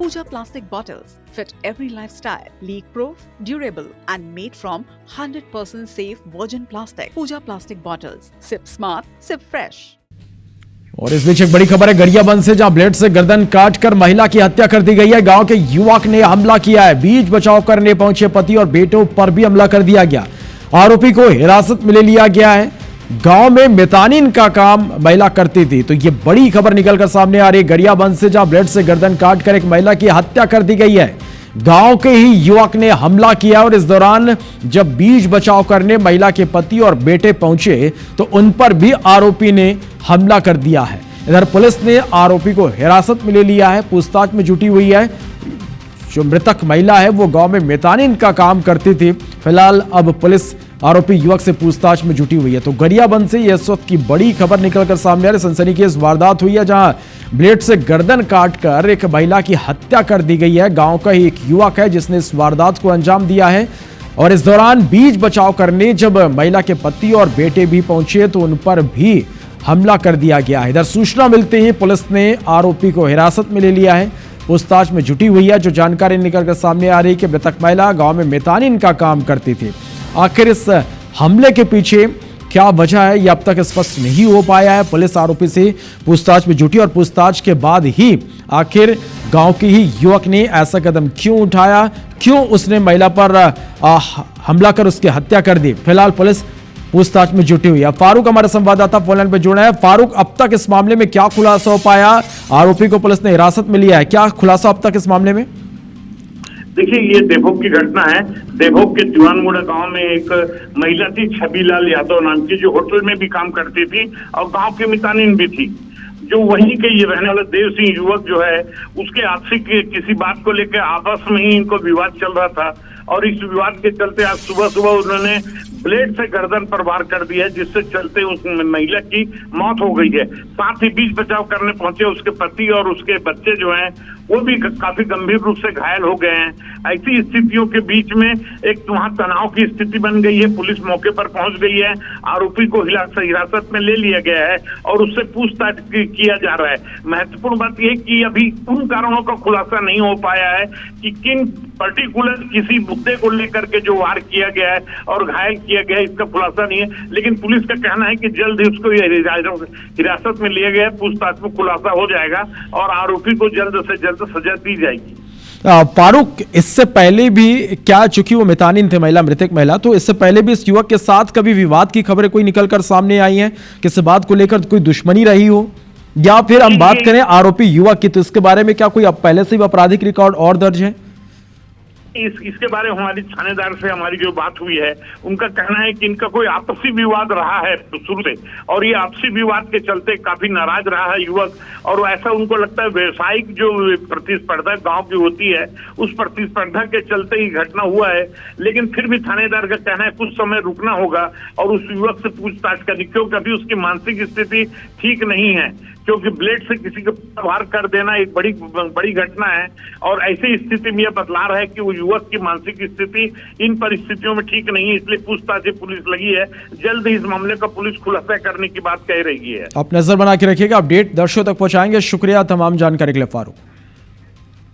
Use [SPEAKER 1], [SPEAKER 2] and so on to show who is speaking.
[SPEAKER 1] Pooja plastic bottles fit every lifestyle, leak-proof, durable and made from 100% safe virgin plastic. Pooja plastic bottles. Sip smart, sip fresh.
[SPEAKER 2] और इस बीच एक बड़ी खबर है गरियाबंद से, जहां ब्लेड से गर्दन काटकर महिला की हत्या कर दी गई है। गांव के युवक ने हमला किया है। बीच बचाव करने पहुंचे पति और बेटों पर भी हमला कर दिया गया। आरोपी को हिरासत में ले लिया गया है। गांव में मेतानिन का काम महिला करती थी। तो ये बड़ी खबर निकलकर सामने आ रही है गरियाबंद से, जहां ब्लेड से गर्दन काटकर एक महिला की हत्या कर दी गई है। गांव के ही युवक ने हमला किया और इस दौरान जब बीच बचाव करने महिला के पति और बेटे पहुंचे तो उन पर भी आरोपी ने हमला कर दिया है। इधर पुलिस ने आरोपी को हिरासत में ले लिया है, पूछताछ में जुटी हुई है। जो मृतक महिला है वो गांव में मेतानिन का काम करती थी। फिलहाल अब पुलिस आरोपी युवक से पूछताछ में जुटी हुई है। तो गरियाबंद से यह इस वक्त की बड़ी खबर निकलकर सामने आ रही। सनसनीखेज वारदात हुई है, जहां ब्लेड से गर्दन काटकर एक महिला की हत्या कर दी गई है। गांव का ही एक युवक है जिसने इस वारदात को अंजाम दिया है और इस दौरान बीच बचाव करने जब महिला के पति और बेटे भी पहुंचे तो उन पर भी हमला कर दिया गया है। इधर सूचना मिलते ही पुलिस ने आरोपी को हिरासत में ले लिया है, पूछताछ में जुटी हुई है। जो जानकारी निकलकर सामने आ रही है कि मृतक महिला गांव में मेतानिन का काम करती थी। आखिर इस हमले के पीछे क्या वजह है यह अब तक स्पष्ट नहीं हो पाया है। पुलिस आरोपी से पूछताछ में जुटी और पूछताछ के बाद ही आखिर गांव के ही युवक ने ऐसा कदम क्यों उठाया, क्यों उसने महिला पर हमला कर उसकी हत्या कर दी। फिलहाल पुलिस पूछताछ में जुटी हुई है। फारूक हमारे संवाददाता फोनलाइन पर जुड़े हैं। फारूक, अब तक इस मामले में क्या खुलासा हो पाया? आरोपी को पुलिस ने हिरासत में लिया है, क्या खुलासा अब तक इस मामले में?
[SPEAKER 3] देखिए, ये देवभोग की घटना है। देवभोग के जुआनमुड़ा गांव में एक महिला थी छबीलाल यादव नाम की, जो होटल में भी काम करती थी और गांव की मितानिन भी थी। जो वहीं के ये रहने वाला देव सिंह युवक जो है, उसके आपसी किसी बात को लेकर आपस में ही इनको विवाद चल रहा था और इस विवाद के चलते आज सुबह सुबह उन्होंने ब्लेड से गर्दन पर वार कर दिया, जिससे चलते उस महिला की मौत हो गई है। साथ ही बीच बचाव करने पहुंचे उसके पति और उसके बच्चे जो हैं वो भी काफी गंभीर रूप से घायल हो गए हैं। ऐसी स्थितियों के बीच में एक वहां तनाव की स्थिति बन गई है। पुलिस मौके पर पहुंच गई है, आरोपी को हिरासत में ले लिया गया है और उससे पूछताछ किया जा रहा है। महत्वपूर्ण बात यह कि अभी उन कारणों का खुलासा नहीं हो पाया है कि किन पर्टिकुलर किसी मुद्दे को लेकर के जो वार किया गया है और घायल किया गया है, इसका खुलासा नहीं है। लेकिन पुलिस का कहना है कि जल्द ही उसको हिरासत में लिया गया है, पूछताछ में खुलासा हो जाएगा और आरोपी को जल्द से जल्द सजा दी जाएगी।
[SPEAKER 2] फारूक, इससे पहले भी क्या, चूंकि वो मितानिन थे महिला, मृतक महिला, तो इससे पहले भी इस युवक के साथ कभी विवाद की खबरें कोई निकलकर सामने आई हैं? किसी बात को लेकर कोई दुश्मनी रही हो? या फिर हम बात करें आरोपी युवक की, तो इसके बारे में क्या कोई अब पहले से भी आपराधिक रिकॉर्ड और दर्ज है?
[SPEAKER 3] इसके बारे में हमारी थानेदार से हमारी जो बात हुई है, उनका कहना है कि इनका कोई आपसी विवाद रहा है शुरू से और ये आपसी विवाद के चलते काफी नाराज रहा है युवक और ऐसा उनको लगता है व्यवसायिक जो प्रतिस्पर्धा गांव की होती है उस प्रतिस्पर्धा के चलते ही घटना हुआ है। लेकिन फिर भी थानेदार का कहना है कुछ समय रुकना होगा और उस युवक से पूछताछ करनी, क्योंकि अभी उसकी मानसिक स्थिति ठीक नहीं है, क्योंकि ब्लेड से किसी को वार कर देना एक बड़ी घटना है और ऐसी स्थिति में यह बतला रहा है कि वो युवक की मानसिक स्थिति इन परिस्थितियों में ठीक नहीं है, इसलिए पूछताछ पुलिस लगी है। जल्द ही इस मामले का पुलिस खुलासा करने की बात कह रही है।
[SPEAKER 2] आप नजर बना के रखिएगा, अपडेट दर्शकों तक पहुंचाएंगे। शुक्रिया तमाम जानकारी के लिए फारूक।